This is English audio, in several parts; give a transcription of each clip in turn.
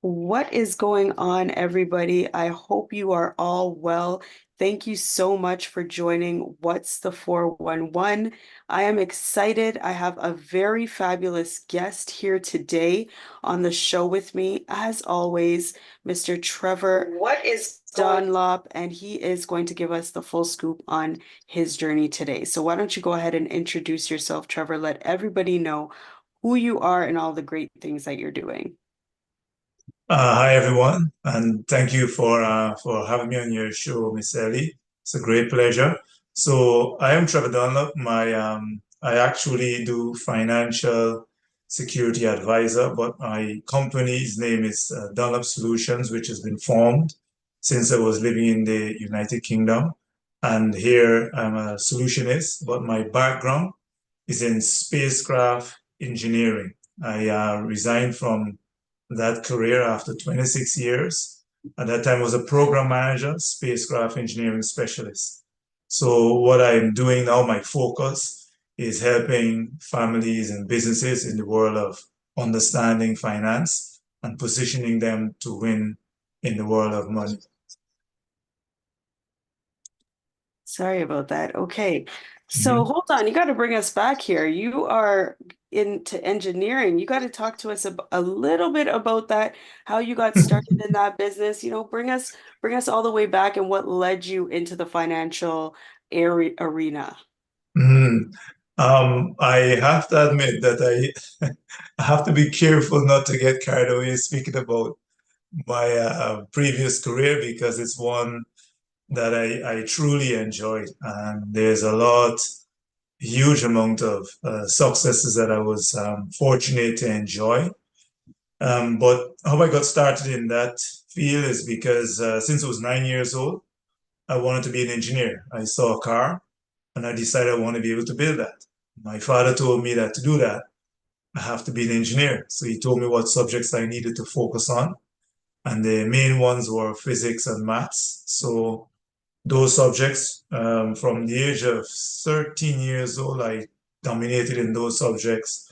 What is going on, everybody? I hope you are all well. Thank you so much for joining What's the 411? I am excited. I have a very fabulous guest here today on the show with me, as always, Mr. Trevor What is going Dunlop, and he is going to give us the full scoop on his journey today. So why don't you go ahead and introduce yourself, Trevor? Let everybody know who you are and all the great things that you're doing. Hi everyone, and thank you for having me on your show, Miss Ellie. It's a great pleasure. So I am Trevor Dunlop. I actually do financial security advisor, but my company's name is Dunlop Solutions, which has been formed since I was living in the United Kingdom. And here I'm a solutionist, but my background is in spacecraft engineering. I resigned from that career after 26 years. At that time, I was a program manager, spacecraft engineering specialist. So what I'm doing now, my focus is helping families and businesses in the world of understanding finance and positioning them to win in the world of money. Sorry about that. Okay. So Mhm. hold on, you got to bring us back here. You are into engineering. You got to talk to us a little bit about that, how you got started in that business. Bring us all the way back and what led you into the financial area arena. Mhm. I have to admit that I have to be careful not to get carried away speaking about my previous career because it's one that I truly enjoyed. And there's a huge amount of successes that I was fortunate to enjoy. But how I got started in that field is because since I was 9 years old, I wanted to be an engineer. I saw a car and I decided I want to be able to build that. My father told me that to do that, I have to be an engineer. So he told me what subjects I needed to focus on. And the main ones were physics and maths. So those subjects. From the age of 13 years old, I dominated in those subjects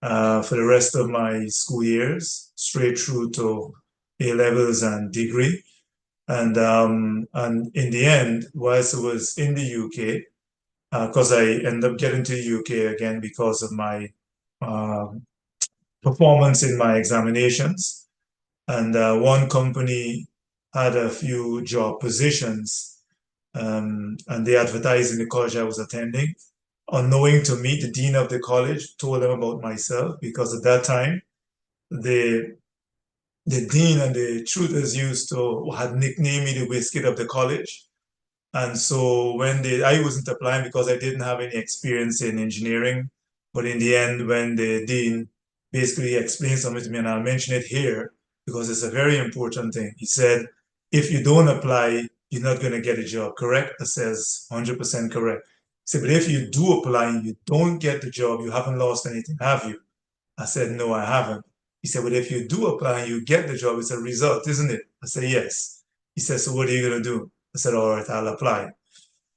for the rest of my school years, straight through to A levels and degree. And in the end, whilst I was in the UK, because I ended up getting to the UK again because of my uh, performance in my examinations. And one company had a few job positions and they advertised in the college I was attending. Unknowing to me, the dean of the college told them about myself because at that time, the the dean and the tutors used to had nicknamed me the whiskey of the college. And so I wasn't applying because I didn't have any experience in engineering. But in the end, when the dean basically explained something to me, and I'll mention it here because it's a very important thing. He said, if you don't apply, you're not going to get a job, correct? I says 100% correct. He said, but if you do apply and you don't get the job, you haven't lost anything, have you? I said, no, I haven't. He said, but if you do apply and you get the job, it's a result, isn't it? I said, yes. He said, so what are you going to do? I said, all right, I'll apply.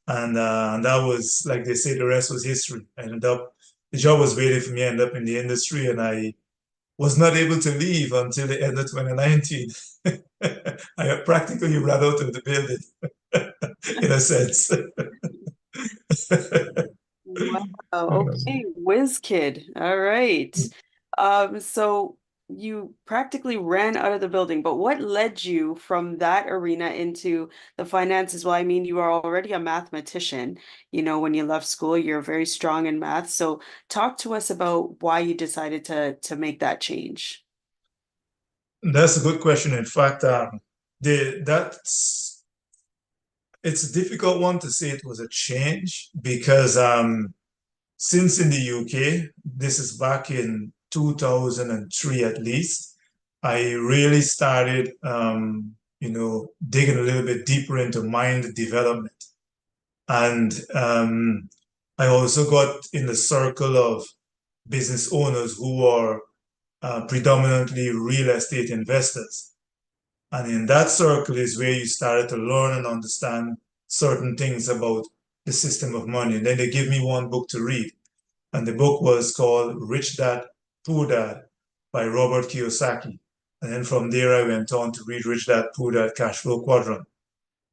And that was, like they say, the rest was history. The job was waiting for me, I ended up in the industry, and I was not able to leave until the end of 2019. I practically ran out of the building, in a sense. Wow. Okay, whiz kid. All right. So you practically ran out of the building, but what led you from that arena into the finances? Well, I mean, you are already a mathematician. When you left school, you're very strong in math. So talk to us about why you decided to make that change. That's a good question. In fact, that's it's a difficult one to say it was a change because since in the UK, this is back in 2003 at least, I really started, digging a little bit deeper into mind development. And I also got in the circle of business owners who are predominantly real estate investors. And in that circle is where you started to learn and understand certain things about the system of money. And then they give me one book to read. And the book was called Rich Dad, Poor Dad by Robert Kiyosaki. And then from there, I went on to read Rich Dad Poor Dad Cash Flow Quadrant.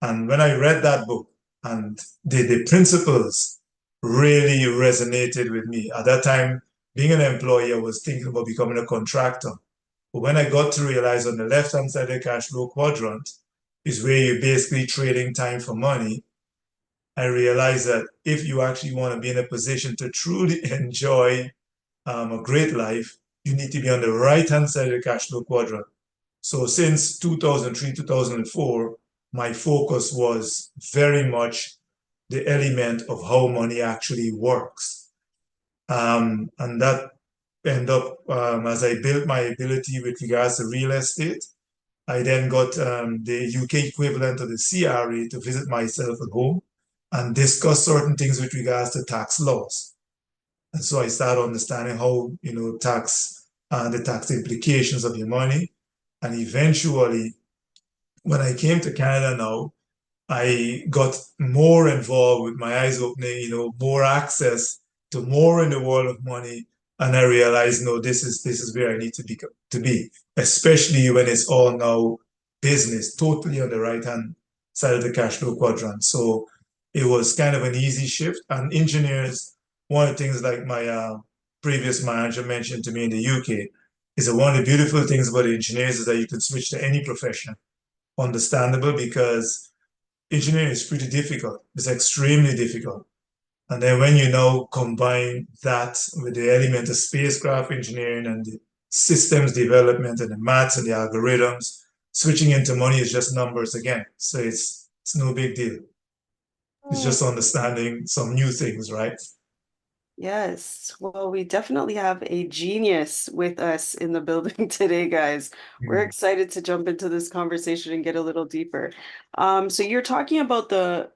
And when I read that book and the principles really resonated with me. At that time, being an employee, I was thinking about becoming a contractor. But when I got to realize on the left-hand side of the cash flow quadrant is where you're basically trading time for money, I realized that if you actually want to be in a position to truly enjoy a great life, you need to be on the right-hand side of the cash flow quadrant. So since 2003, 2004, my focus was very much the element of how money actually works. And that ended up, as I built my ability with regards to real estate, I then got the UK equivalent of the CRA to visit myself at home and discuss certain things with regards to tax laws. And so I started understanding how, tax and the tax implications of your money. And eventually, when I came to Canada now, I got more involved with my eyes opening, more access to more in the world of money. And I realized, no, this is where I need to be, especially when it's all now business, totally on the right hand side of the cash flow quadrant. So it was kind of an easy shift. And engineers, one of the things like my previous manager mentioned to me in the UK is that one of the beautiful things about the engineers is that you can switch to any profession. Understandable because engineering is pretty difficult. It's extremely difficult. And then when you now combine that with the element of spacecraft engineering and the systems development and the maths and the algorithms, switching into money is just numbers again. So it's no big deal. It's Mm. just understanding some new things, right? Yes, well, we definitely have a genius with us in the building today, guys. We're Mm. excited to jump into this conversation and get a little deeper. So you're talking about the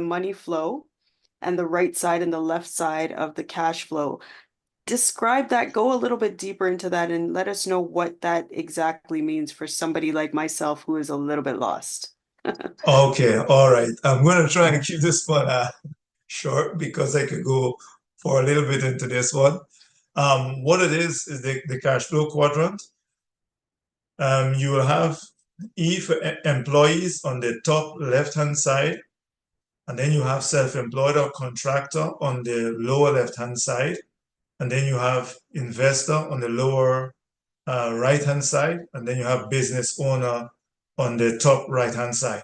money flow and the right side and the left side of the cash flow. Describe that, go a little bit deeper into that, and let us know what that exactly means for somebody like myself who is a little bit lost. Okay, all right. I'm going to try and keep this one short because I could go for a little bit into this one. What it is the cash flow quadrant. You will have E for employees on the top left-hand side, and then you have self-employed or contractor on the lower left-hand side, and then you have investor on the lower right-hand side, and then you have business owner on the top right-hand side.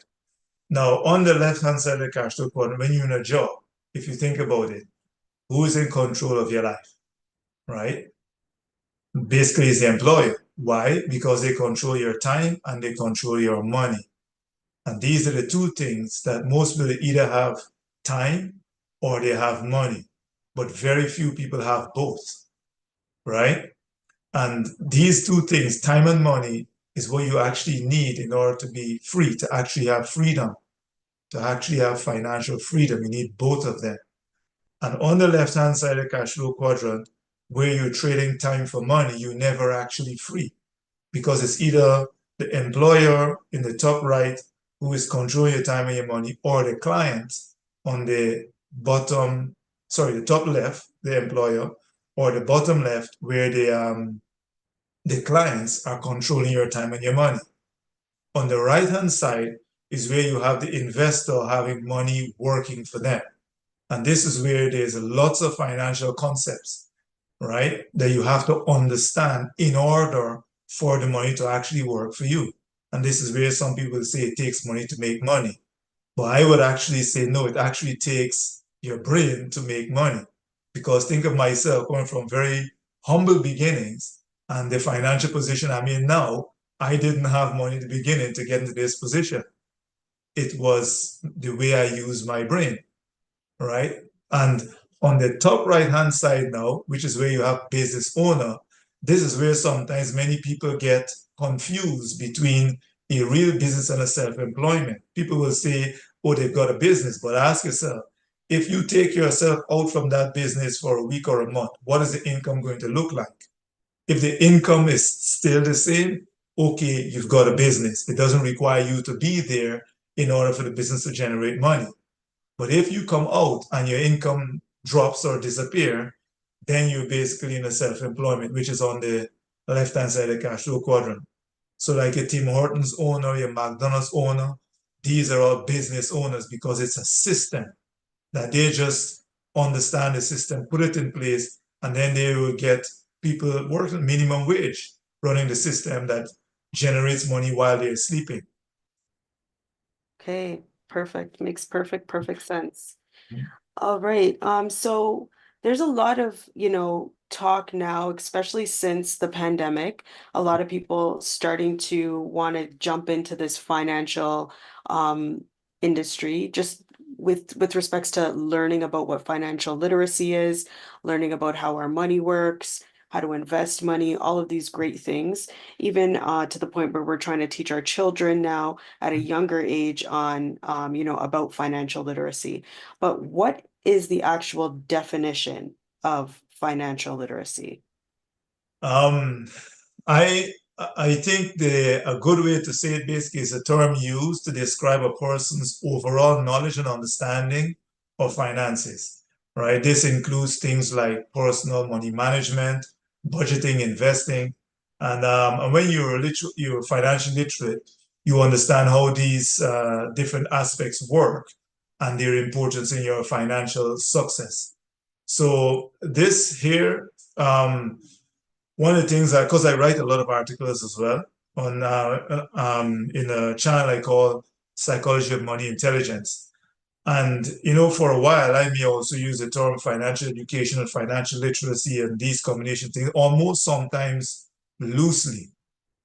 Now, on the left-hand side of the cash flow quadrant, when you're in a job, if you think about it, who is in control of your life, right? Basically, it's the employer. Why? Because they control your time and they control your money. And these are the two things that most people either have time or they have money. But very few people have both, right? And these two things, time and money, is what you actually need in order to be free, to actually have freedom, to actually have financial freedom. You need both of them. And on the left-hand side of the cash flow quadrant, where you're trading time for money, you're never actually free because it's either the employer in the top right who is controlling your time and your money, or the client on the bottom, sorry, the top left, the employer, or the bottom left, where the clients are controlling your time and your money. On the right hand side is where you have the investor having money working for them. And this is where there's lots of financial concepts, right, that you have to understand in order for the money to actually work for you. And this is where some people say it takes money to make money. But I would actually say, no, it actually takes your brain to make money. Because think of myself coming from very humble beginnings and the financial position I'm in now, I didn't have money in the beginning to get into this position. It was the way I use my brain, right? And on the top right hand side now, which is where you have business owner, this is where sometimes many people get confused between a real business and a self-employment. People will say, oh, they've got a business, but ask yourself, if you take yourself out from that business for a week or a month, what is the income going to look like? If the income is still the same, okay, you've got a business. It doesn't require you to be there in order for the business to generate money. But if you come out and your income drops or disappear, then you're basically in a self-employment, which is on the left-hand side of the cash flow quadrant. So like your Tim Hortons owner, your McDonald's owner, these are all business owners because it's a system that they just understand the system, put it in place, and then they will get people working minimum wage running the system that generates money while they're sleeping. Okay, perfect. Makes perfect sense. All right. So there's a lot of, talk now, especially since the pandemic, a lot of people starting to want to jump into this financial um industry, just with respects to learning about what financial literacy is, learning about how our money works, how to invest money, all of these great things, even to the point where we're trying to teach our children now at a younger age on about financial literacy. But what is the actual definition of financial literacy? Um, I think a good way to say it basically is a term used to describe a person's overall knowledge and understanding of finances, right? This includes things like personal money management, budgeting, investing, and when you're financially literate, you understand how these different aspects work and their importance in your financial success. So this here. One of the things that, because I write a lot of articles as well on in a channel I call Psychology of Money Intelligence. And for a while, I may also use the term financial education and financial literacy and these combination things almost sometimes loosely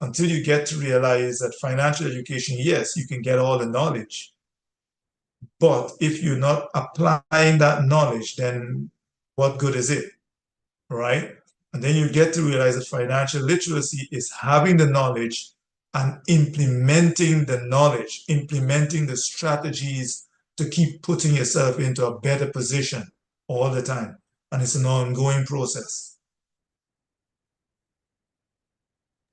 until you get to realize that financial education, yes, you can get all the knowledge, but if you're not applying that knowledge, then what good is it? Right? And then you get to realize that financial literacy is having the knowledge and implementing the knowledge, implementing the strategies to keep putting yourself into a better position all the time. And it's an ongoing process.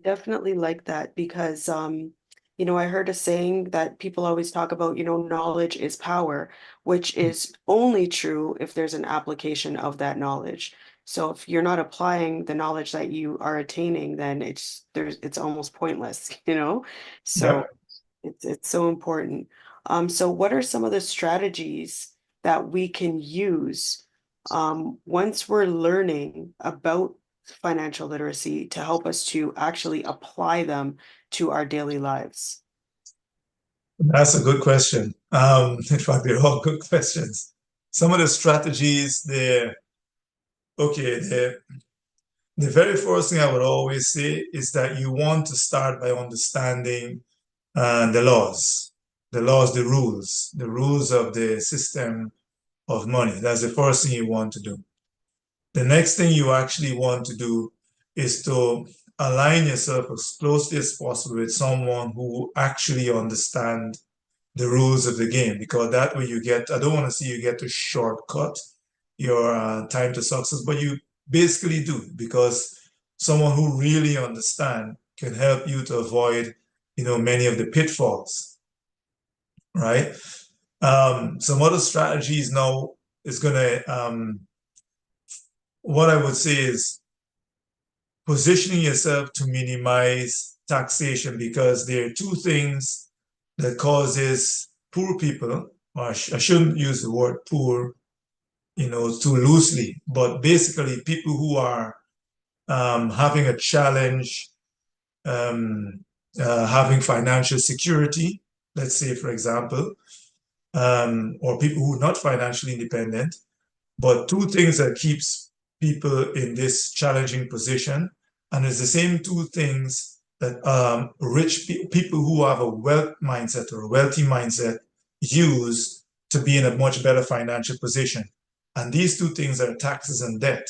Definitely like that because I heard a saying that people always talk about, knowledge is power, which is only true if there's an application of that knowledge. So if you're not applying the knowledge that you are attaining, then it's almost pointless, So Yep. it's so important. So what are some of the strategies that we can use once we're learning about financial literacy to help us to actually apply them to our daily lives? That's a good question. In fact, they're all good questions. Some of the strategies there, okay, the very first thing I would always say is that you want to start by understanding the laws, the rules of the system of money. That's the first thing you want to do. The next thing you actually want to do is to align yourself as closely as possible with someone who actually understands the rules of the game, because that way I don't want to see you get to shortcut your time to success, but you basically do, because someone who really understands can help you to avoid, many of the pitfalls, right? Some other strategies now is what I would say is positioning yourself to minimize taxation, because there are two things that causes poor people, or I shouldn't use the word poor, too loosely, but basically people who are having a challenge, um, having financial security, let's say, for example, or people who are not financially independent. But two things that keeps people in this challenging position, and it's the same two things that people who have a wealth mindset or a wealthy mindset use to be in a much better financial position. And these two things are taxes and debt.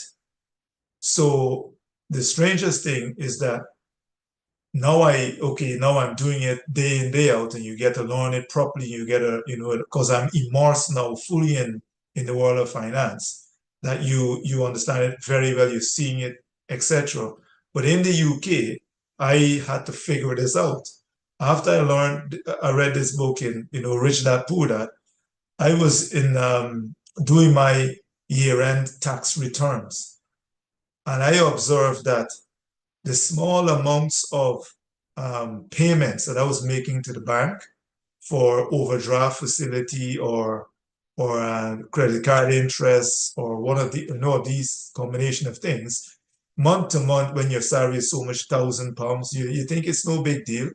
So the strangest thing is that now I'm doing it day in, day out, and you get to learn it properly. You get because I'm immersed now fully in the world of finance, that you understand it very well, you're seeing it, etc. But in the UK, I had to figure this out. After I read this book in, Rich Dad Poor Dad, I was in doing my year-end tax returns, and I observed that the small amounts of payments that I was making to the bank for overdraft facility or credit card interest or one of the no of these combination of things, month to month when your salary is so much £1,000, you think it's no big deal.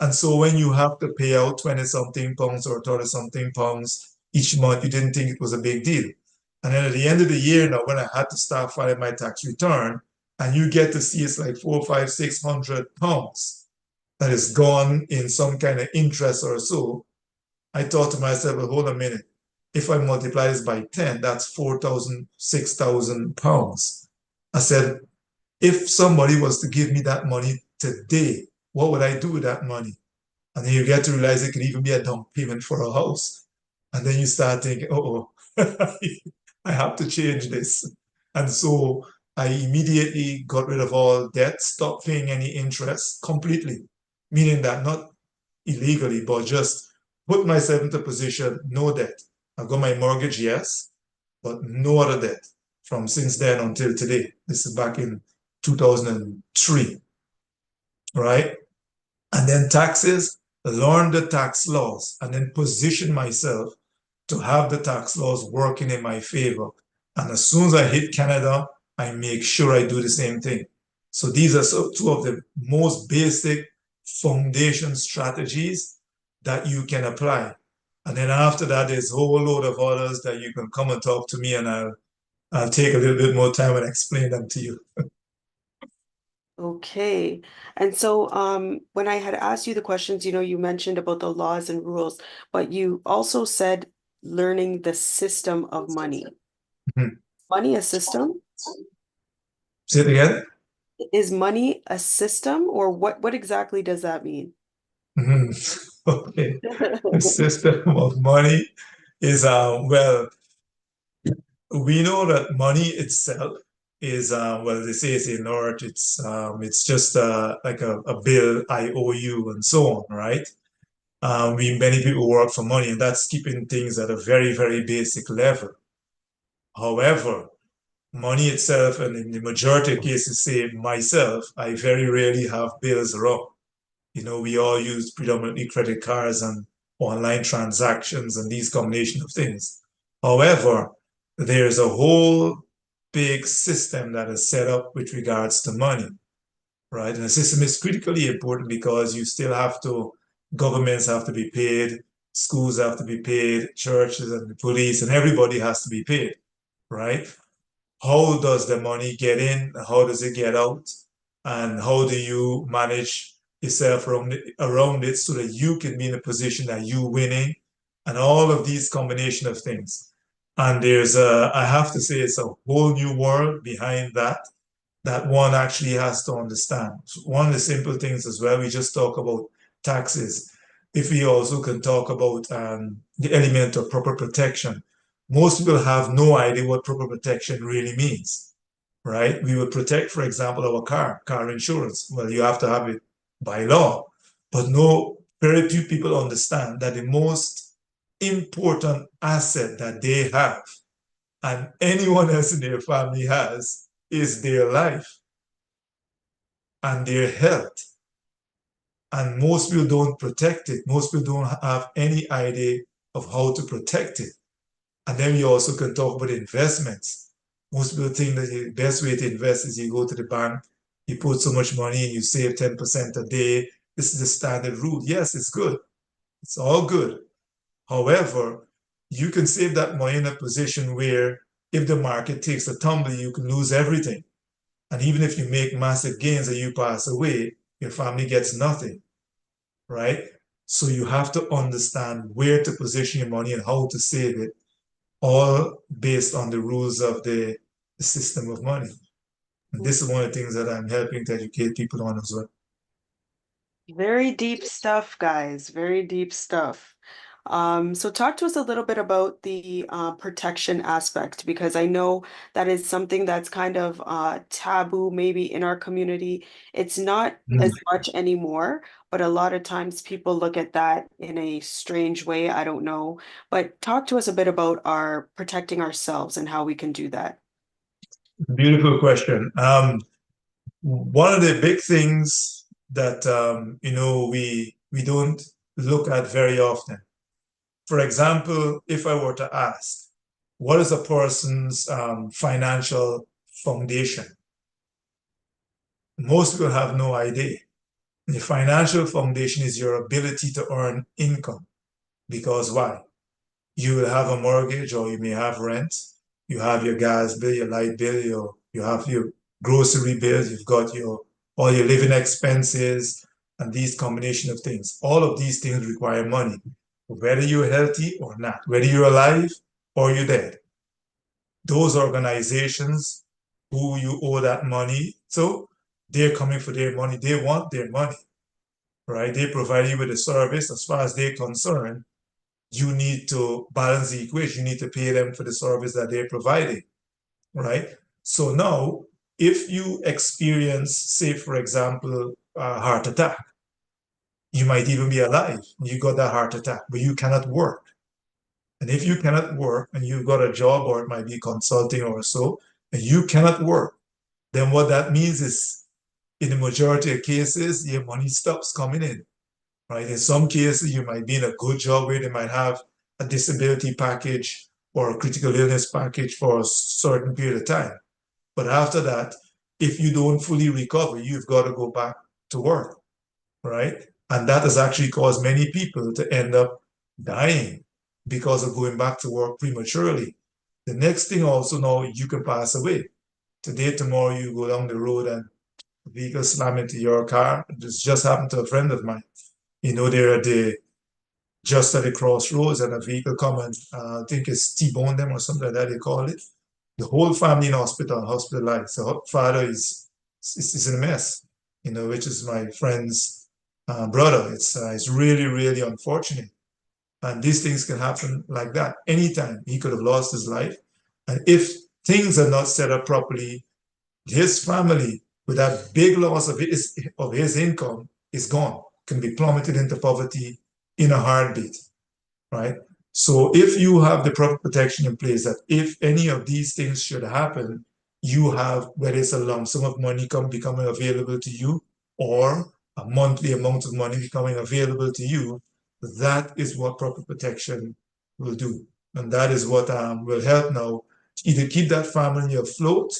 And so when you have to pay out 20 something pounds or 30 something pounds each month, you didn't think it was a big deal. And then at the end of the year now, when I had to start filing my tax return, and you get to see it's like 4, 5, 600 pounds that is gone in some kind of interest or so, I thought to myself, well, hold a minute. If I multiply this by 10, that's 4,000, 6,000 pounds. I said, if somebody was to give me that money today, what would I do with that money? And then you get to realize it could even be a down payment for a house. And then you start thinking, oh, I have to change this. And so I immediately got rid of all debt, stopped paying any interest completely, meaning that not illegally, but just put myself into a position, no debt. I've got my mortgage, yes, but no other debt from since then until today. This is back in 2003, right? And then taxes, learn the tax laws, and then position myself to have the tax laws working in my favor. And as soon as I hit Canada, I make sure I do the same thing. So these are two of the most basic foundation strategies that you can apply. And then after that, there's a whole load of others that you can come and talk to me, and I'll take a little bit more time and explain them to you. Okay. And so when I had asked you the questions, you mentioned about the laws and rules, but you also said learning the system of money. Mhm. Money a system? Say it again. Is money a system, or what exactly does that mean? Mhm. Okay. The system of money is well, we know that money itself is well, they say it's inert. It's just like a bill I owe you and so on, right? We many people work for money, and that's keeping things at a very, very basic level. However, money itself, and in the majority of cases, say myself, I very rarely have bills around. We all use predominantly credit cards and online transactions and these combination of things. However, there's a whole big system that is set up with regards to money, right? And the system is critically important because you still have to, governments have to be paid, schools have to be paid, churches and the police and everybody has to be paid, right? How does the money get in? How does it get out? And how do you manage yourself around it so that you can be in a position that you winning and all of these combination of things. And I have to say, it's a whole new world behind that one actually has to understand. One of the simple things as well, we just talk about taxes. If we also can talk about the element of proper protection, most people have no idea what proper protection really means, right? We would protect, for example, our car insurance. Well, you have to have it by law, but very few people understand that the most important asset that they have and anyone else in their family has is their life and their health. And most people don't protect it. Most people don't have any idea of how to protect it. And then we also can talk about investments. Most people think that the best way to invest is you go to the bank, you put so much money and you save 10% a day. This is the standard rule. Yes, it's good. It's all good. However, you can save that money in a position where if the market takes a tumble, you can lose everything. And even if you make massive gains and you pass away, your family gets nothing, right? So you have to understand where to position your money and how to save it, all based on the rules of the system of money. And this is one of the things that I'm helping to educate people on as well. Very deep stuff, guys. Very deep stuff. So talk to us a little bit about the protection aspect, because I know that is something that's kind of taboo maybe in our community. It's not Mm. as much anymore, but a lot of times people look at that in a strange way. I don't know. But talk to us a bit about our protecting ourselves and how we can do that. Beautiful question. One of the big things that we don't look at very often. For example, if I were to ask, what is a person's financial foundation? Most people have no idea. The financial foundation is your ability to earn income. Because why? You will have a mortgage or you may have rent. You have your gas bill, your light bill, you have your grocery bills, you've got your all your living expenses and these combination of things. All of these things require money, whether you're healthy or not, whether you're alive or you're dead. Those organizations who you owe that money to, they're coming for their money. They want their money, right? They provide you with a service. As far as they're concerned, you need to balance the equation. You need to pay them for the service that they're providing, right? So now, if you experience, say, for example, a heart attack, you might even be alive. You got that heart attack, but you cannot work. And if you cannot work and you've got a job or it might be consulting or so, and you cannot work, then what that means is in the majority of cases, your money stops coming in, right? In some cases, you might be in a good job where they might have a disability package or a critical illness package for a certain period of time. But after that, if you don't fully recover, you've got to go back to work, right? And that has actually caused many people to end up dying because of going back to work prematurely. The next thing also now you can pass away. Today, tomorrow you go down the road and a vehicle slam into your car. This just happened to a friend of mine. They're just at the crossroads and a vehicle come and I think it's T-bone them or something like that they call it. The whole family in hospital, hospitalized. So father is in a mess, which is my friend's brother. It's really, really unfortunate. And these things can happen like that anytime. He could have lost his life. And if things are not set up properly, his family, with that big loss of his income, is gone, can be plummeted into poverty in a heartbeat, right? So if you have the proper protection in place, that if any of these things should happen, you have, whether it's a lump sum of money becoming available to you or a monthly amount of money becoming available to you, that is what proper protection will do. And that is what will help now either keep that family afloat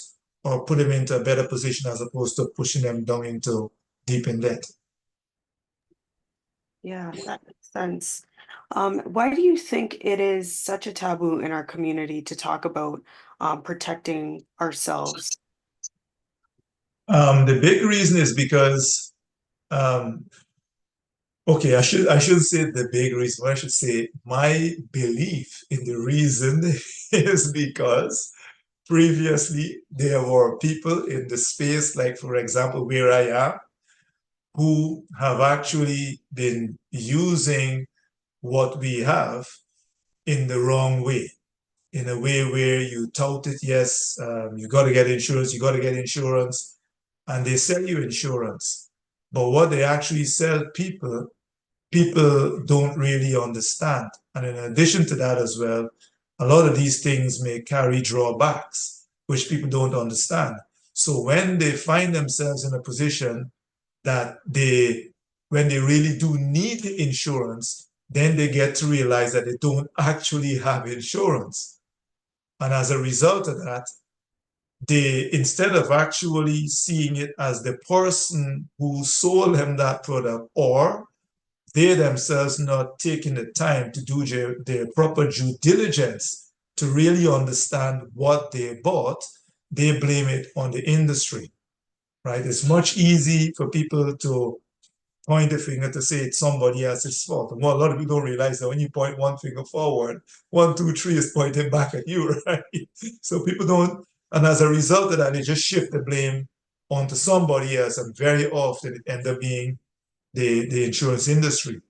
or put them into a better position as opposed to pushing them down into deep in debt. Yeah, that makes sense. Why do you think it is such a taboo in our community to talk about protecting ourselves? The big reason is because, um, okay, I should say the big reason, but I should say my belief in the reason is because previously there were people in the space, like for example, where I am, who have actually been using what we have in the wrong way, in a way where you tout it, yes, you got to get insurance, you got to get insurance, and they sell you insurance. But what they actually sell people, people don't really understand. And in addition to that as well, a lot of these things may carry drawbacks, which people don't understand. So when they find themselves in a position that when they really do need the insurance, then they get to realize that they don't actually have insurance. And as a result of that, they, instead of actually seeing it as the person who sold them that product, or they themselves not taking the time to do their proper due diligence to really understand what they bought, they blame it on the industry, right? It's much easy for people to point a finger to say it's somebody else's fault. And what a lot of people don't realize that when you point one finger forward, one, two, three is pointing back at you, right? So people don't, and as a result of that, they just shift the blame onto somebody else, and very often it ends up being the insurance industry.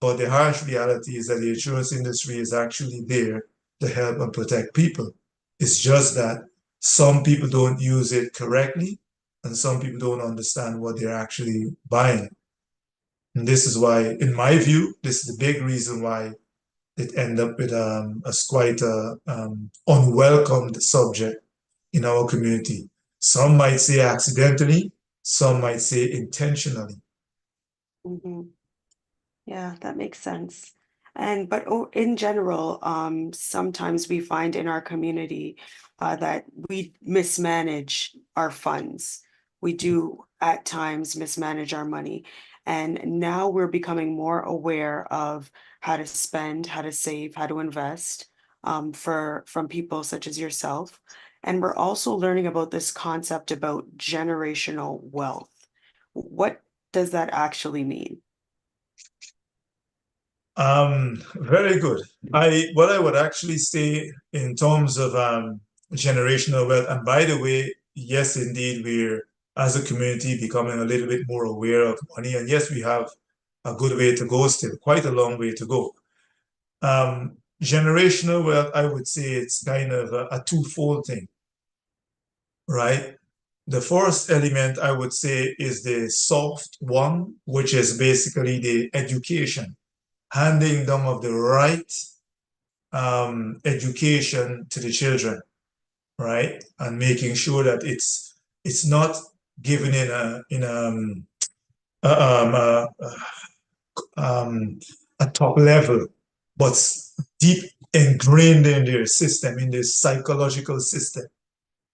But the harsh reality is that the insurance industry is actually there to help and protect people. It's just that some people don't use it correctly, and some people don't understand what they're actually buying. And this is why, in my view, this is the big reason why it ended up with quite a unwelcomed subject in our community. Some might say accidentally, some might say intentionally. Mhm. Yeah, that makes sense. And but in general, sometimes we find in our community that we mismanage our funds. We do at times mismanage our money. And now we're becoming more aware of how to spend, how to save, how to invest for from people such as yourself. And we're also learning about this concept about generational wealth. What does that actually mean? Very good. What I would actually say in terms of generational wealth, and by the way, yes, indeed, we're as a community becoming a little bit more aware of money, and yes, we have a good way to go still, quite a long way to go. Generational wealth, I would say it's kind of a twofold thing, right? The first element I would say is the soft one, which is basically the education, handing down of the right education to the children, right? And making sure that it's not given a, um, a top level, but deep ingrained in their system, in their psychological system,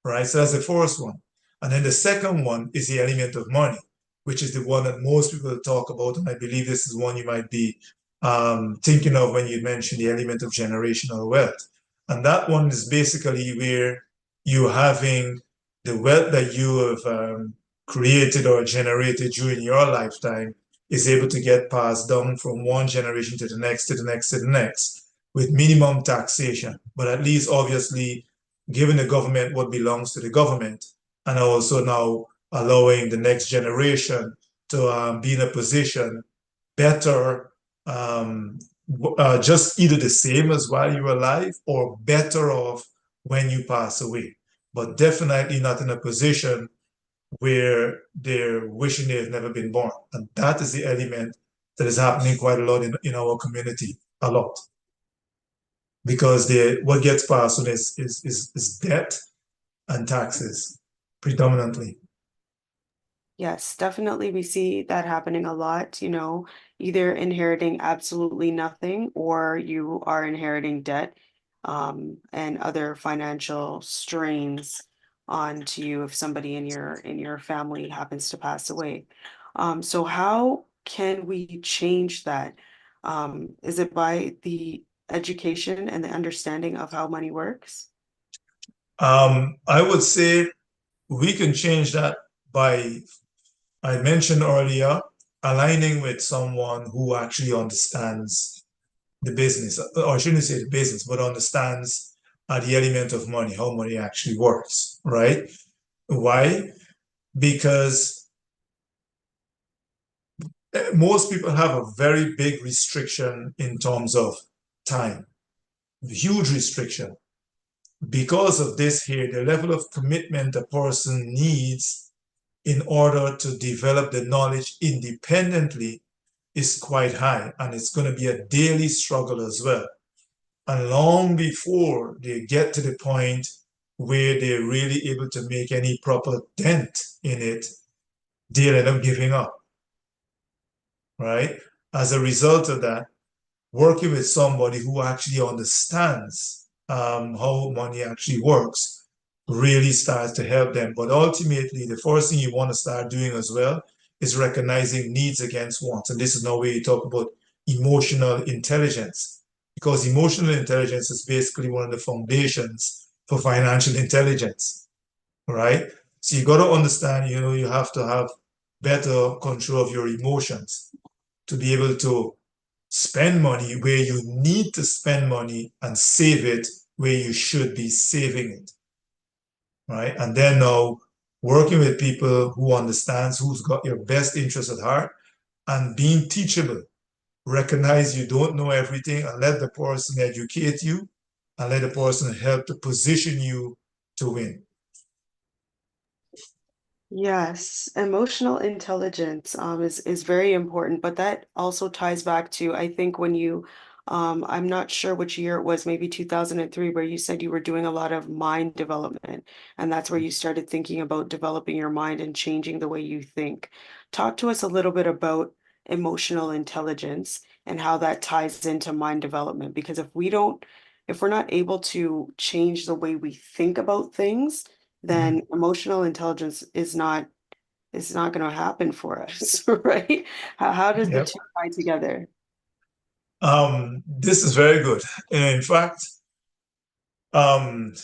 right? So that's the first one. And then the second one is the element of money, which is the one that most people talk about. And I believe this is one you might be thinking of when you mention the element of generational wealth. And that one is basically where you're having the wealth that you have created or generated during your lifetime is able to get passed down from one generation to the next, to the next, to the next, with minimum taxation. But at least, obviously, giving the government what belongs to the government, and also now allowing the next generation to be in a position better, um, just either the same as while you're alive or better off when you pass away, but definitely not in a position where they're wishing they have never been born. And that is the element that is happening quite a lot in our community, a lot. Because what gets passed on is debt and taxes predominantly. Yes, definitely. We see that happening a lot, either inheriting absolutely nothing or you are inheriting debt, and other financial strains onto you if somebody in your family happens to pass away. So how can we change that? Is it by the education and the understanding of how money works? I would say we can change that by, I mentioned earlier, aligning with someone who actually understands the business, or I shouldn't say the business, but understands the element of money, how money actually works, right? Why? Because most people have a very big restriction in terms of time, huge restriction. Because of this here, the level of commitment a person needs in order to develop the knowledge independently is quite high, and it's going to be a daily struggle as well. And long before they get to the point where they're really able to make any proper dent in it, they'll end up giving up, right? As a result of that, working with somebody who actually understands how money actually works really starts to help them. But ultimately, the first thing you want to start doing as well is recognizing needs against wants. And this is no way you talk about emotional intelligence, because emotional intelligence is basically one of the foundations for financial intelligence, right? So you got to understand, you have to have better control of your emotions to be able to spend money where you need to spend money and save it where you should be saving it, right? And then now working with people who understands who's got your best interest at heart and being teachable. Recognize you don't know everything and let the person educate you and let the person help to position you to win. Yes, emotional intelligence is very important, but that also ties back to I think when you I'm not sure which year it was, maybe 2003, where you said you were doing a lot of mind development, and that's where you started thinking about developing your mind and changing the way you think. Talk to us a little bit about emotional intelligence and how that ties into mind development. Because if we're not able to change the way we think about things, Mhm. then emotional intelligence is not going to happen for us, right? How does the Yep. two tie together? This is very good. And in fact, um,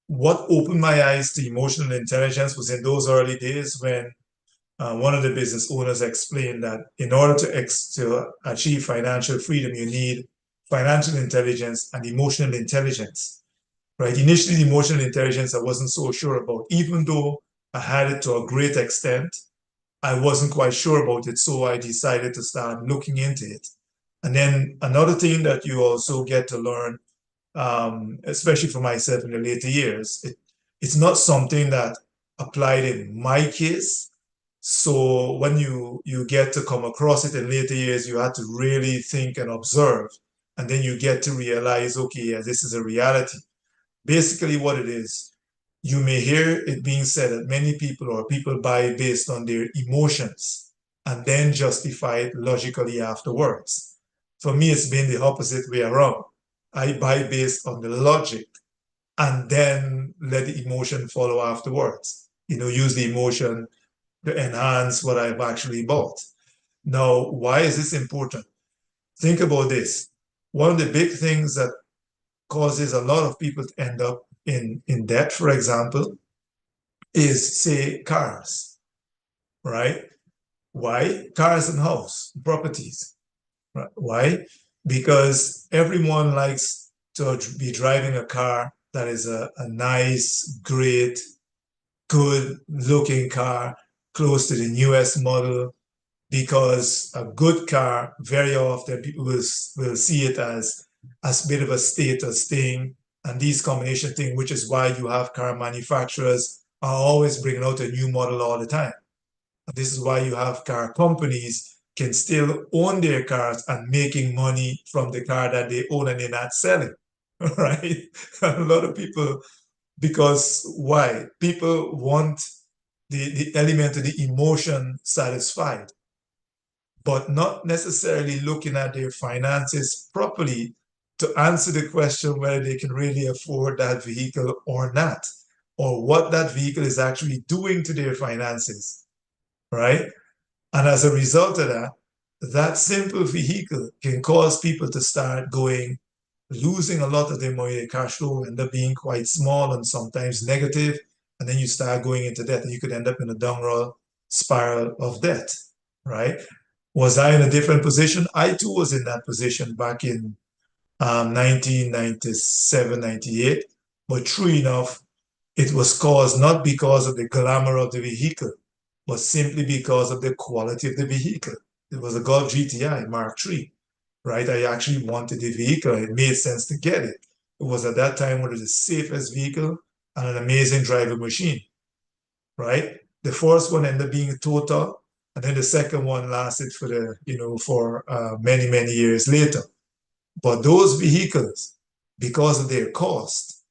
what opened my eyes to emotional intelligence was in those early days when one of the business owners explained that in order to achieve financial freedom, you need financial intelligence and emotional intelligence, right? Initially, the emotional intelligence I wasn't so sure about, even though I had it to a great extent. I wasn't quite sure about it, so I decided to start looking into it. And then another thing that you also get to learn, especially for myself in the later years, it's not something that applied in my case. So when you get to come across it in later years, you had to really think and observe, and then you get to realize, okay, yeah, this is a reality. Basically, what it is, you may hear it being said that many people or people buy based on their emotions and then justify it logically afterwards. For me, it's been the opposite way around. I buy based on the logic and then let the emotion follow afterwards. Use the emotion to enhance what I've actually bought. Now, why is this important? Think about this. One of the big things that causes a lot of people to end up in debt, for example, is say cars, right? Why? Cars and house, properties. Right? Why? Because everyone likes to be driving a car that is a nice, great, good looking car, close to the newest model, because a good car, very often people will see it as a bit of a status thing. And these combination thing, which is why you have car manufacturers are always bringing out a new model all the time. And this is why you have car companies can still own their cars and making money from the car that they own and they're not selling. Right? A lot of people, because why? People want the element of the emotion satisfied, but not necessarily looking at their finances properly to answer the question whether they can really afford that vehicle or not, or what that vehicle is actually doing to their finances, right? And as a result of that, that simple vehicle can cause people to start losing a lot of their money. Their cash flow end up being quite small and sometimes negative, and then you start going into debt, and you could end up in a downward spiral of debt, right? Was I in a different position? I too was in that position back in 1997, 98. But true enough, it was caused not because of the glamour of the vehicle, but simply because of the quality of the vehicle. It was a Golf GTI Mark III, right? I actually wanted the vehicle. It made sense to get it. It was at that time one of the safest vehicle and an amazing driving machine, right? The first one ended up being total, and then the second one lasted for many, many years later. But those vehicles, because of their cost,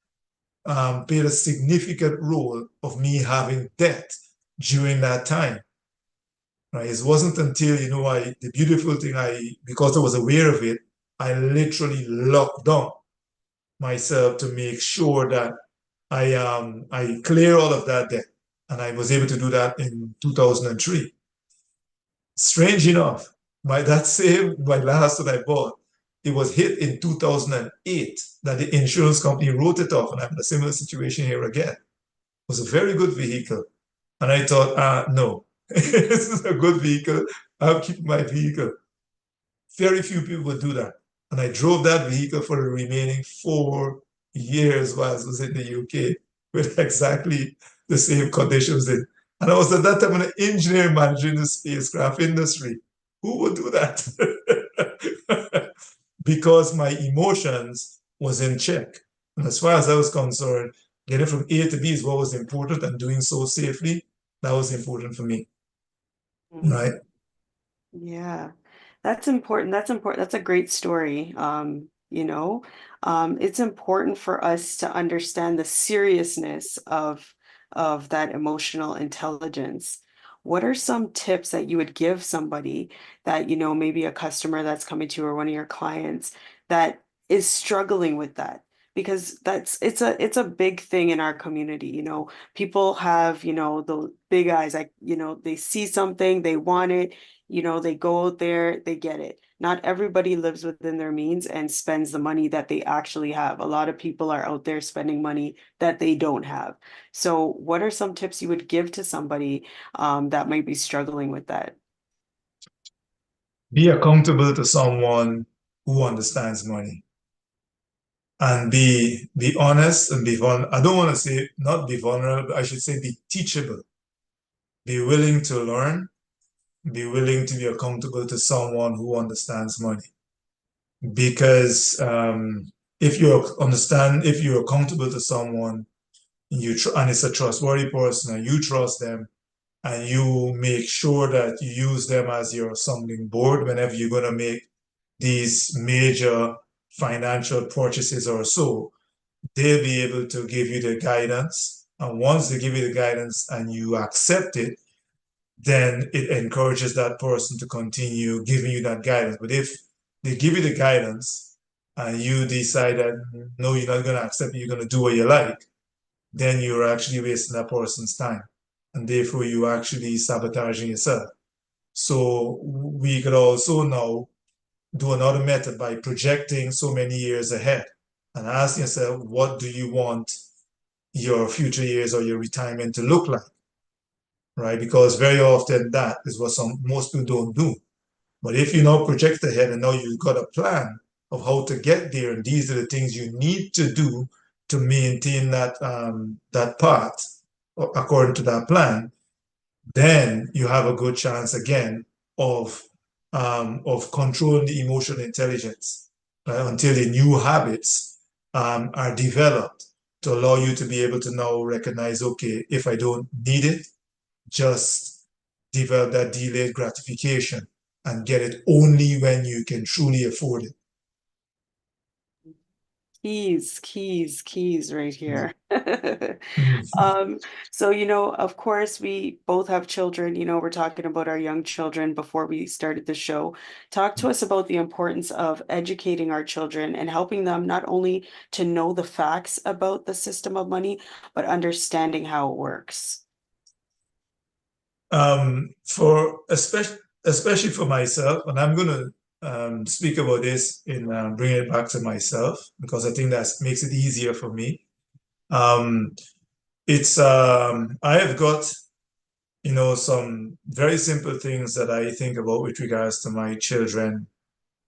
played a significant role of me having debt during that time. Right? It wasn't until, the beautiful thing, because I was aware of it, I literally locked down myself to make sure that I clear all of that debt. And I was able to do that in 2003. Strange enough, my last that I bought, it was hit in 2008 that the insurance company wrote it off, and I'm in a similar situation here again. It was a very good vehicle. And I thought, no, this is a good vehicle. I'll keep my vehicle. Very few people would do that. And I drove that vehicle for the remaining 4 years while I was in the UK with exactly the same conditions in. And I was at that time an engineering manager in the spacecraft industry. Who would do that? Because my emotions was in check. And as far as I was concerned, getting from A to B is what was important, and doing so safely, that was important for me. Mhm. Right? Yeah, that's important. That's important. That's a great story. It's important for us to understand the seriousness of that emotional intelligence. what are some tips that you would give somebody that, maybe a customer that's coming to you or one of your clients that is struggling with that? Because it's a big thing in our community, people have, the big eyes, like, they see something, they want it, they go out there, they get it. Not everybody lives within their means and spends the money that they actually have. A lot of people are out there spending money that they don't have. So, what are some tips you would give to somebody that might be struggling with that? Be accountable to someone who understands money, and be honest and be vulnerable. I don't want to say not be vulnerable, I should say be teachable. Be willing to learn, be willing to be accountable to someone who understands money. Because if you're accountable to someone, and it's a trustworthy person, and you trust them, and you make sure that you use them as your sounding board whenever you're going to make these major financial purchases or so, they'll be able to give you the guidance. And once they give you the guidance and you accept it, then it encourages that person to continue giving you that guidance. But if they give you the guidance and you decide that no, you're not going to accept it, you're going to do what you like, then you're actually wasting that person's time. And therefore, you actually sabotaging yourself. So we could also now do another method by projecting so many years ahead and asking yourself, what do you want your future years or your retirement to look like? Right? Because very often that is what most people don't do. But if you now project ahead and now you've got a plan of how to get there, and these are the things you need to do to maintain that path according to that plan, then you have a good chance again of controlling the emotional intelligence, right, until the new habits are developed to allow you to be able to now recognize, okay, if I don't need it, just develop that delayed gratification and get it only when you can truly afford it. Keys, keys, keys right here. Mm. Um, so, of course, we both have children. We're talking about our young children before we started the show. Talk to us about the importance of educating our children and helping them not only to know the facts about the system of money, but understanding how it works. For especially for myself, and I'm going to speak about this in bringing it back to myself because I think that makes it easier for me. Um, it's I have got some very simple things that I think about with regards to my children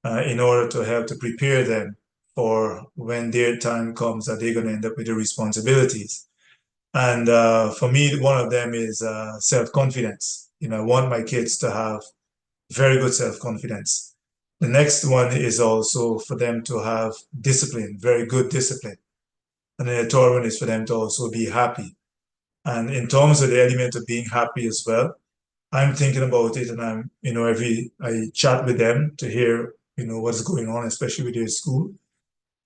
in order to help to prepare them for when their time comes that they're going to end up with the responsibilities. And for me, one of them is self-confidence. I want my kids to have very good self-confidence. The next one is also for them to have discipline, very good discipline. And then the third one is for them to also be happy. And in terms of the element of being happy as well, I'm thinking about it and I chat with them to hear, what's going on, especially with their school,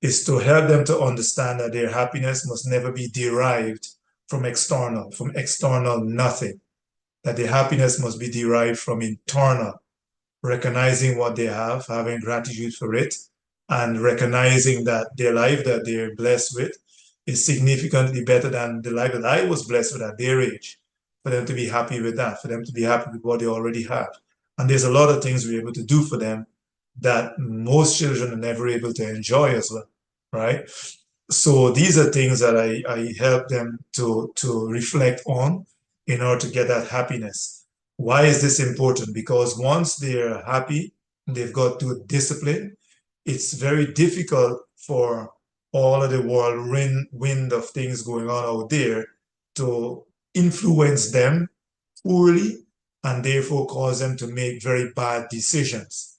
is to help them to understand that their happiness must never be derived from external nothing, that their happiness must be derived from internal, recognizing what they have, having gratitude for it, and recognizing that their life that they're blessed with is significantly better than the life that I was blessed with at their age. For them to be happy with that, for them to be happy with what they already have. And there's a lot of things we're able to do for them that most children are never able to enjoy as well, right? So these are things that I help them to reflect on in order to get that happiness. Why is this important? Because once they're happy, they've got good discipline, it's very difficult for all of the whirlwind of things going on out there to influence them poorly and therefore cause them to make very bad decisions.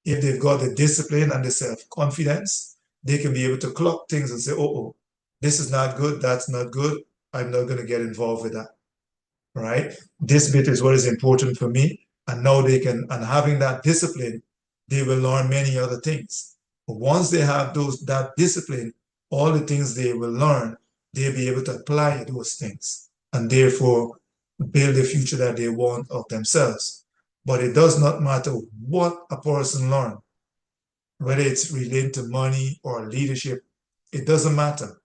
If they've got the discipline and the self-confidence, they can be able to clock things and say, oh, this is not good, that's not good, I'm not going to get involved with that, right? This bit is what is important for me. And now and having that discipline, they will learn many other things. But once they have that discipline, all the things they will learn, they'll be able to apply those things. And therefore, build the future that they want of themselves. But it does not matter what a person learns, whether it's related to money or leadership, it doesn't matter.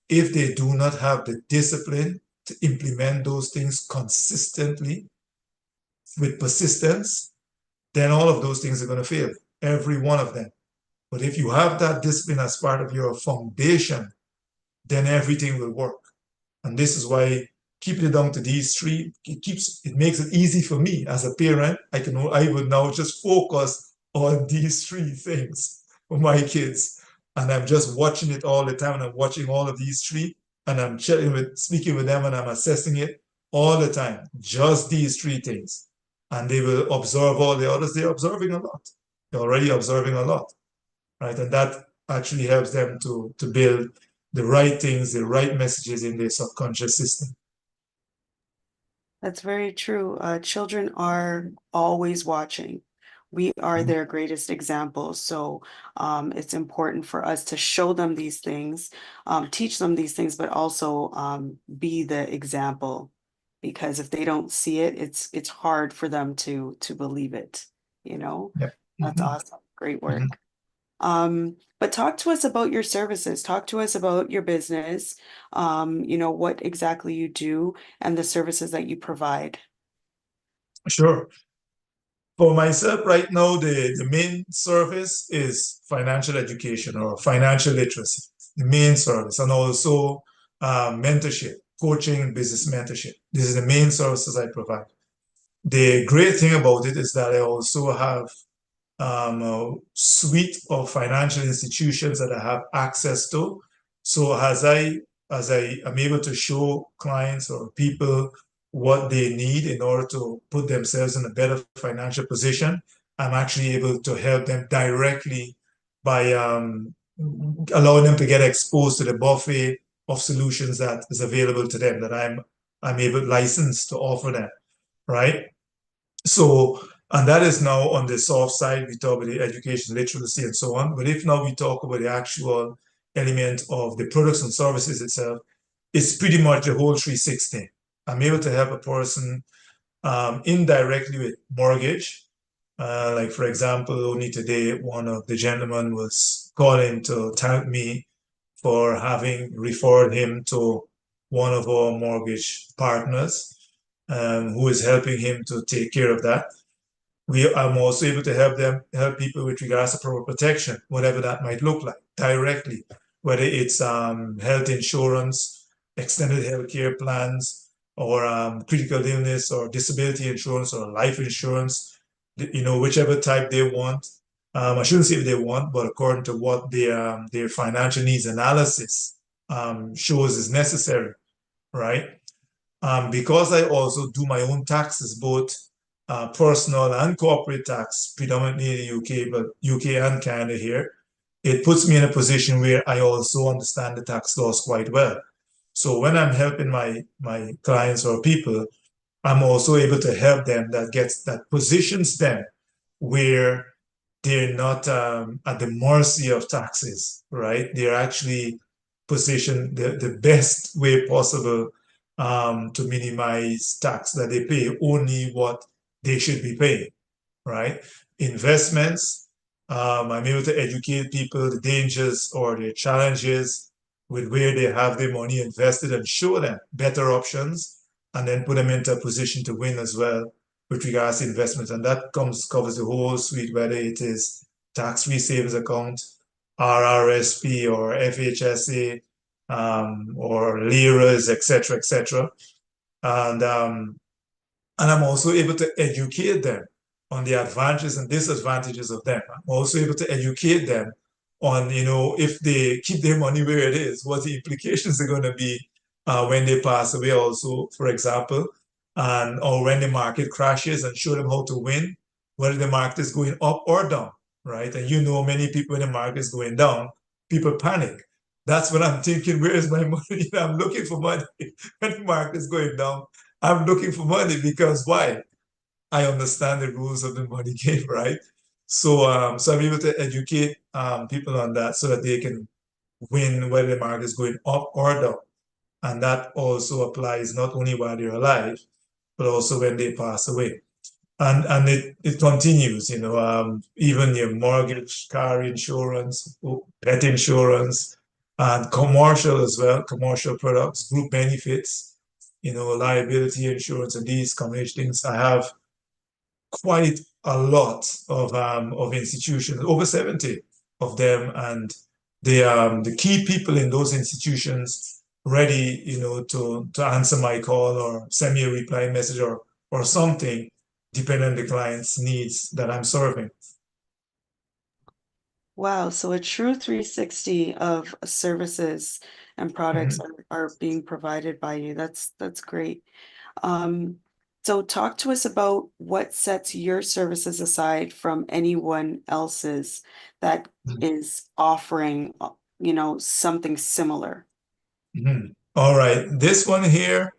If they do not have the discipline to implement those things consistently with persistence, then all of those things are going to fail, every one of them. But if you have that discipline as part of your foundation, then everything will work. And this is why keeping it down to these three, it makes it easy for me as a parent. I would now just focus on these three things for my kids. And I'm just watching it all the time. And I'm watching all of these three, and I'm speaking with them, and I'm assessing it all the time. Just these three things. And they will observe all the others. They're observing a lot. They're already observing a lot. Right. And that actually helps them to build the right things, the right messages in their subconscious system. That's very true. Children are always watching. We are Mhm. their greatest examples. So it's important for us to show them these things, teach them these things, but also be the example. Because if they don't see it, it's hard for them to believe it, you know? Yeah. That's Mhm. awesome. Great Mhm. work. But talk to us about your services. Talk to us about your business, what exactly you do and the services that you provide. Sure. For myself, right now, the main service is financial education or financial literacy, the main service, and also mentorship, coaching, business mentorship. This is the main services I provide. The great thing about it is that I also have a suite of financial institutions that I have access to. So as I am able to show clients or people what they need in order to put themselves in a better financial position, I'm actually able to help them directly by allowing them to get exposed to the buffet of solutions that is available to them that I'm able licensed to offer them, right? So, and that is now on the soft side, we talk about the education, literacy, and so on. But if now we talk about the actual element of the products and services itself, it's pretty much the whole 360. I'm able to help a person indirectly with mortgage. Like, for example, only today, one of the gentlemen was calling to thank me for having referred him to one of our mortgage partners, who is helping him to take care of that. I'm also able to help people with regards to proper protection, whatever that might look like, directly, whether it's health insurance, extended health care plans, or critical illness or disability insurance or life insurance, whichever type they want. I shouldn't say if they want, but according to what their financial needs analysis shows is necessary, right? Because I also do my own taxes, both personal and corporate tax, predominantly in the UK, but UK and Canada here, it puts me in a position where I also understand the tax laws quite well. So when I'm helping my clients or people, I'm also able to help them that positions them where they're not at the mercy of taxes, right? They're actually positioned the best way possible to minimize tax that they pay only what they should be paying, right? Investments, I'm able to educate people the dangers or the challenges with where they have their money invested and show them better options and then put them into a position to win as well with regards to investments. And that covers the whole suite, whether it is tax-free savings account, RRSP or FHSA, or LIRAs, etc., etc. And and I'm also able to educate them on the advantages and disadvantages of them. I'm also able to educate them on, if they keep their money where it is, what the implications are going to be when they pass away, also, for example, and or when the market crashes, and show them how to win, whether the market is going up or down, right? And many people when the market is going down, people panic. That's when I'm thinking, where is my money? I'm looking for money when the market is going down. I'm looking for money because why? I understand the rules of the money game, right? So I'm able to educate people on that so that they can win whether the market is going up or down. And that also applies not only while they're alive, but also when they pass away. And it continues, even your mortgage, car insurance, pet insurance, and commercial as well, commercial products, group benefits, liability insurance, and these combination things. I have quite a lot of institutions, over 70 of them, and the key people in those institutions ready, to answer my call or send me a reply message or something, depending on the client's needs that I'm serving. Wow, so a true 360 of services and products Mhm. are being provided by you. That's great. Um, so talk to us about what sets your services aside from anyone else's that is offering, something similar. Mhm. All right, this one here,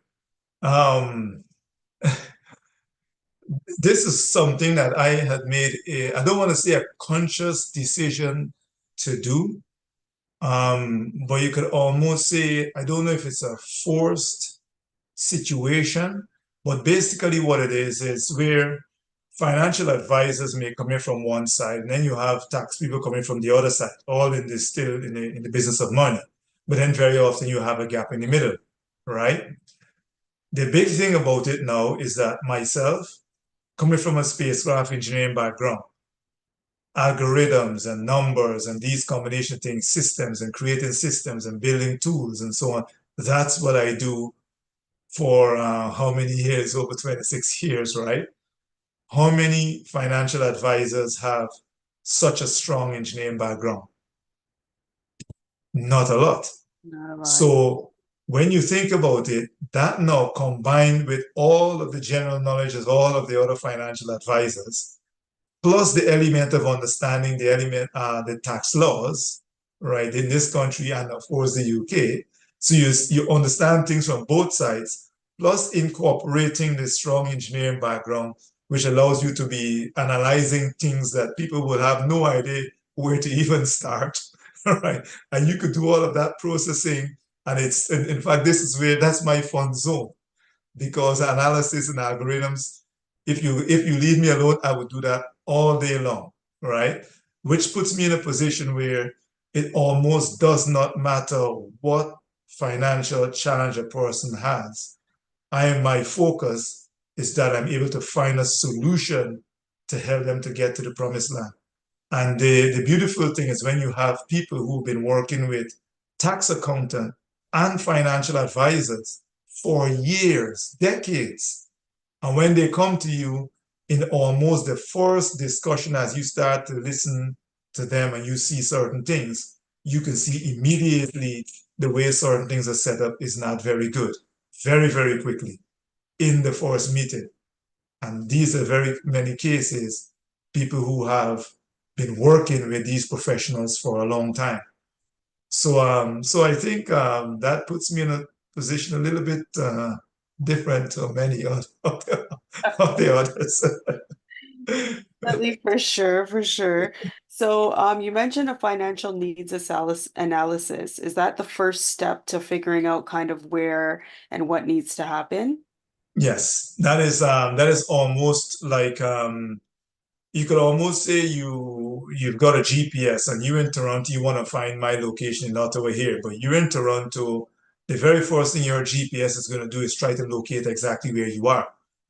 um, this is something that I had made I don't want to say a conscious decision to do. But you could almost say, I don't know if it's a forced situation, but basically what it is where financial advisors may come in from one side, and then you have tax people coming from the other side, all in this still in the business of money. But then very often you have a gap in the middle, right? The big thing about it now is that myself, coming from a spacecraft engineering background, algorithms and numbers and these combination things, systems and creating systems and building tools and so on. That's what I do for how many years? Over 26 years, right? How many financial advisors have such a strong engineering background? Not a lot. Not a lot. So when you think about it, that now combined with all of the general knowledge of all of the other financial advisors, plus the element of understanding the tax laws, right, in this country and of course the UK. So you understand things from both sides, plus incorporating the strong engineering background, which allows you to be analyzing things that people will have no idea where to even start, right? And you could do all of that processing, and in fact, this is where that's my fun zone because analysis and algorithms, if you leave me alone, I would do that all day long, right? Which puts me in a position where it almost does not matter what financial challenge a person has. My focus is that I'm able to find a solution to help them to get to the promised land. And the beautiful thing is when you have people who've been working with tax accountant and financial advisors for years, decades, and when they come to you in almost the first discussion, as you start to listen to them and you see certain things, you can see immediately the way certain things are set up is not very good, very, very quickly in the first meeting. And these are very many cases, people who have been working with these professionals for a long time. So I think that puts me in a position a little bit different to many of the others. Definitely, for sure, for sure. So, you mentioned a financial needs analysis. Is that the first step to figuring out kind of where and what needs to happen? Yes, that is almost like you could almost say you've got a GPS and you're in Toronto, you want to find my location in Ottawa here, but you're in Toronto, the very first thing your GPS is going to do is try to locate exactly where you are.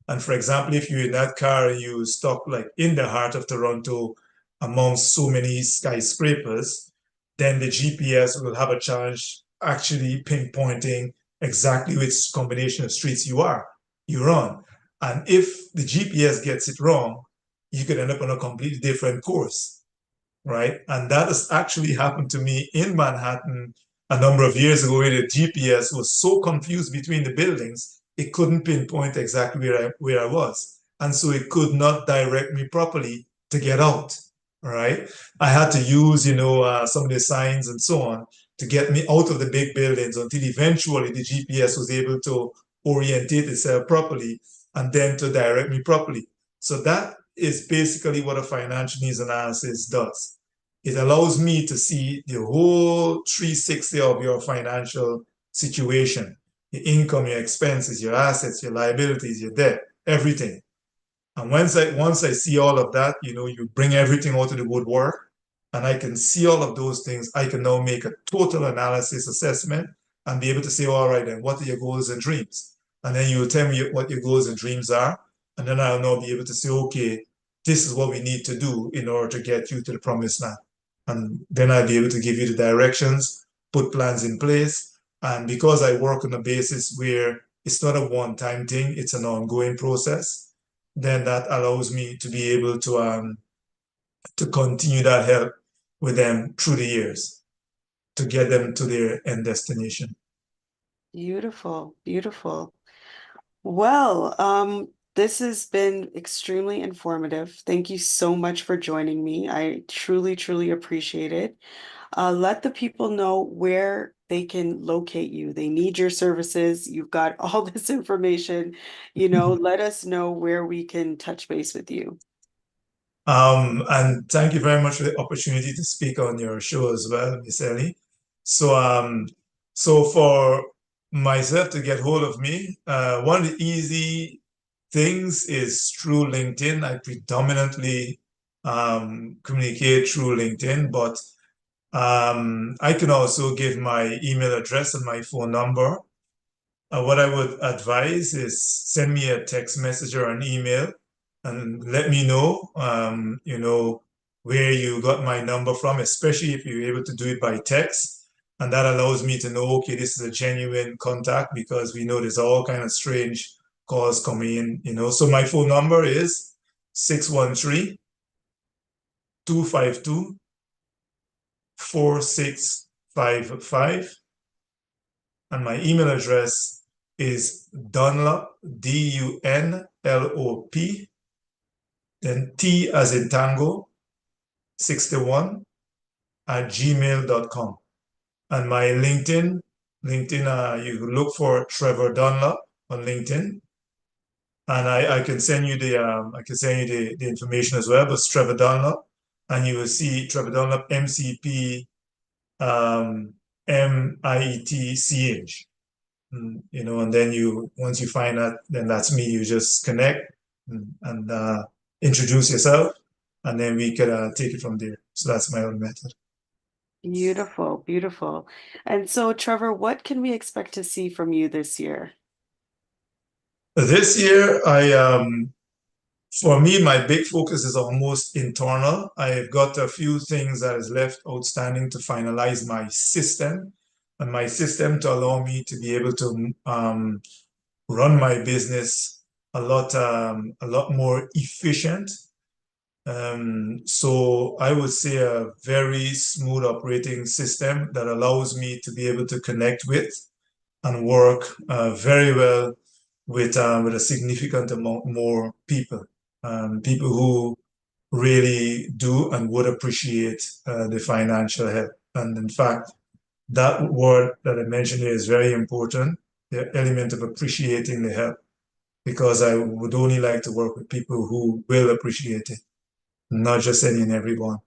And for example, if you're in that car and you stuck like in the heart of Toronto amongst so many skyscrapers, then the GPS will have a challenge actually pinpointing exactly which combination of streets you're on. And if the GPS gets it wrong, you could end up on a completely different course, right? And that has actually happened to me in Manhattan a number of years ago, where the GPS was so confused between the buildings, it couldn't pinpoint exactly where I was. And so it could not direct me properly to get out, right? I had to use, some of the signs and so on to get me out of the big buildings until eventually the GPS was able to orientate itself properly and then to direct me properly. So that is basically what a financial needs analysis does. It allows me to see the whole 360 of your financial situation. your income, your expenses, your assets, your liabilities, your debt, everything. And once I see all of that, you bring everything out of the woodwork, and I can see all of those things. I can now make a total analysis assessment and be able to say, all right, then what are your goals and dreams? And then you will tell me what your goals and dreams are, and then I'll now be able to say, okay, this is what we need to do in order to get you to the promised land. And then I'll be able to give you the directions, put plans in place. And because I work on a basis where it's not a one-time thing, it's an ongoing process, then that allows me to be able to continue that help with them through the years to get them to their end destination. Beautiful, beautiful. Well, this has been extremely informative. Thank you so much for joining me. I truly, truly appreciate it. Let the people know where they can locate you. They need your services. You've got all this information. Let us know where we can touch base with you. And thank you very much for the opportunity to speak on your show as well, Miss Ellie. So, so for myself to get hold of me, one of the easy things is through LinkedIn. I predominantly communicate through LinkedIn, but I can also give my email address and my phone number. What I would advise is send me a text message or an email and let me know, where you got my number from, especially if you're able to do it by text. And that allows me to know, okay, this is a genuine contact because we know there's all kind of strange calls coming in. So my phone number is 613-252-4655. And my email address is Dunlop, Dunlop, then T as in Tango, 61 at gmail.com. And my LinkedIn, you can look for Trevor Dunlop on LinkedIn. And I can send you the information as well, but it's Trevor Dunlop. And you will see Trevor Dunlop, MCP, METCH. And then once you find that, then that's me. You just connect and introduce yourself, and then we could take it from there. So that's my own method. Beautiful, beautiful. And so, Trevor, what can we expect to see from you this year? This year, for me, my big focus is almost internal. I've got a few things that is left outstanding to finalize my system, and my system to allow me to be able to run my business a lot more efficient. So I would say a very smooth operating system that allows me to be able to connect with and work very well with a significant amount more people, people who really do and would appreciate the financial help. And in fact, that word that I mentioned here is very important, the element of appreciating the help, because I would only like to work with people who will appreciate it, not just any and everyone.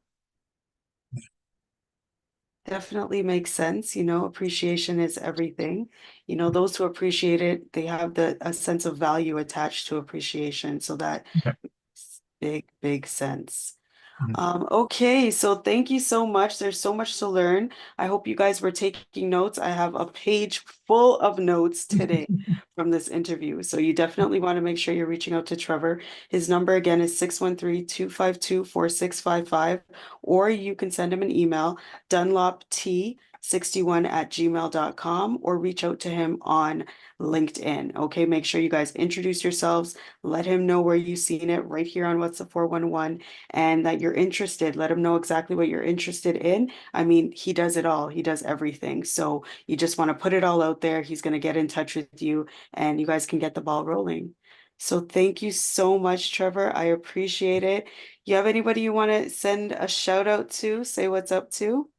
Definitely makes sense. Appreciation is everything. Those who appreciate it, they have a sense of value attached to appreciation. So that Yeah. makes big, big sense. Mhm. Okay, so thank you so much. There's so much to learn. I hope you guys were taking notes. I have a page full of notes today from this interview. So you definitely want to make sure you're reaching out to Trevor. His number again is 613-252-4655, or you can send him an email, dunlopt61@gmail.com, or reach out to him on LinkedIn. Okay, make sure you guys introduce yourselves. Let him know where you've seen it right here on What's the 411 and that you're interested. Let him know exactly what you're interested in. I mean, he does it all, he does everything. So you just want to put it all out there. He's going to get in touch with you and you guys can get the ball rolling. So thank you so much, Trevor. I appreciate it. You have anybody you want to send a shout out to, say what's up to?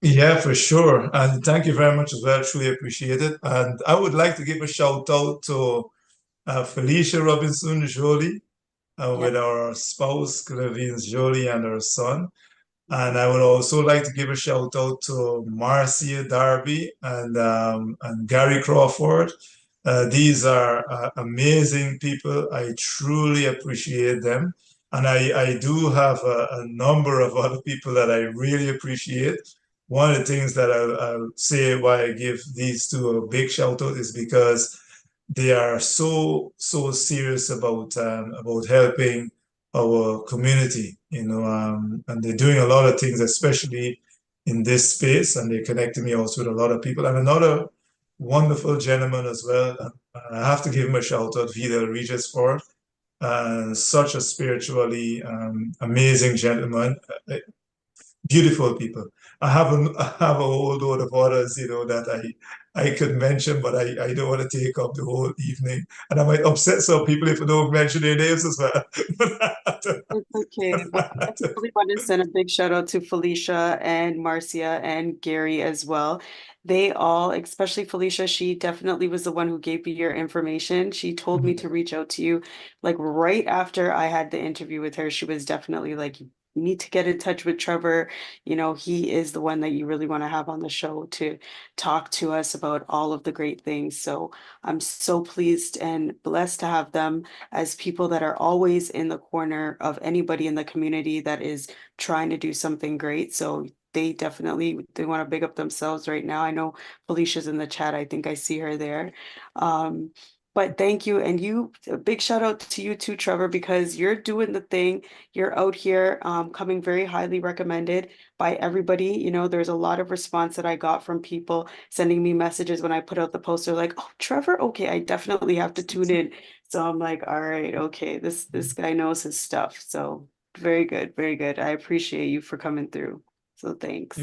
Yeah, for sure. And thank you very much as well. Truly appreciate it. And I would like to give a shout out to Felicia Robinson Jolie, Yeah. with our spouse, Clavine Jolie, and our son. And I would also like to give a shout out to Marcia Darby and Gary Crawford. These are amazing people. I truly appreciate them. And I do have a number of other people that I really appreciate. One of the things that I'll say why I give these two a big shout out is because they are so serious about helping our community, and they're doing a lot of things, especially in this space, and they're connecting me also with a lot of people. And another wonderful gentleman as well. I have to give him a shout out, Vidal Regis for such a spiritually amazing gentleman. Beautiful people. I have a whole load of others, that I could mention, but I don't want to take up the whole evening. And I might upset some people if I don't mention their names as well. It's okay. Well, I definitely want to send a big shout out to Felicia and Marcia and Gary as well. They all, especially Felicia, she definitely was the one who gave me your information. She told me to reach out to you like right after I had the interview with her. She was definitely like, you need to get in touch with Trevor. He is the one that you really want to have on the show to talk to us about all of the great things. So I'm so pleased and blessed to have them as people that are always in the corner of anybody in the community that is trying to do something great. So they want to big up themselves right now. I know Felicia's in the chat. I think I see her there. Um, but thank you. And a big shout out to you too, Trevor, because you're doing the thing. You're out here, coming very highly recommended by everybody. There's a lot of response that I got from people sending me messages when I put out the post. They're like, "Oh, Trevor, okay, I definitely have to tune in." So I'm like, all right, okay, this guy knows his stuff. So very good, very good. I appreciate you for coming through. So You- thanks.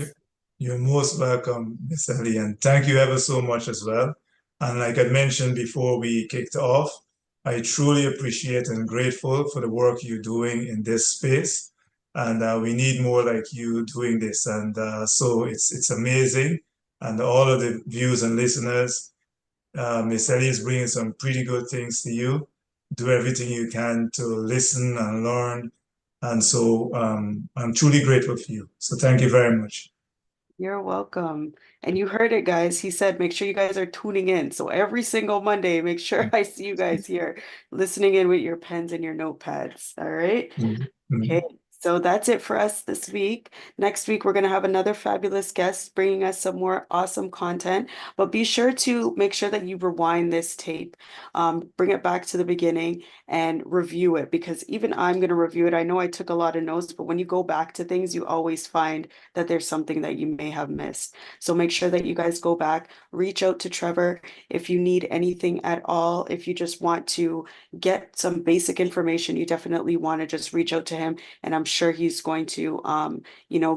You're most welcome, Miss Ellie, and thank you ever so much as well. And like I mentioned before we kicked off, I truly appreciate and grateful for the work you're doing in this space. And we need more like you doing this. And so it's amazing. And all of the viewers and listeners, Miss Ellie is bringing some pretty good things to you. Do everything you can to listen and learn. And so I'm truly grateful for you. So thank you very much. You're welcome. And you heard it, guys. He said, make sure you guys are tuning in. So every single Monday, make sure I see you guys here listening in with your pens and your notepads. All right. Mhm. Mhm. Okay, so that's it for us this week. Next week, we're going to have another fabulous guest bringing us some more awesome content. But be sure to make sure that you rewind this tape, bring it back to the beginning and review it because even I'm going to review it. I know I took a lot of notes, but when you go back to things, you always find that there's something that you may have missed. So make sure that you guys go back, reach out to Trevor if you need anything at all. If you just want to get some basic information, you definitely want to just reach out to him. And I'm sure he's going to,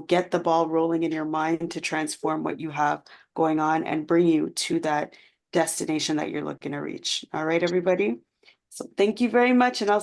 get the ball rolling in your mind to transform what you have going on and bring you to that destination that you're looking to reach. All right, everybody. So thank you very much. And I'll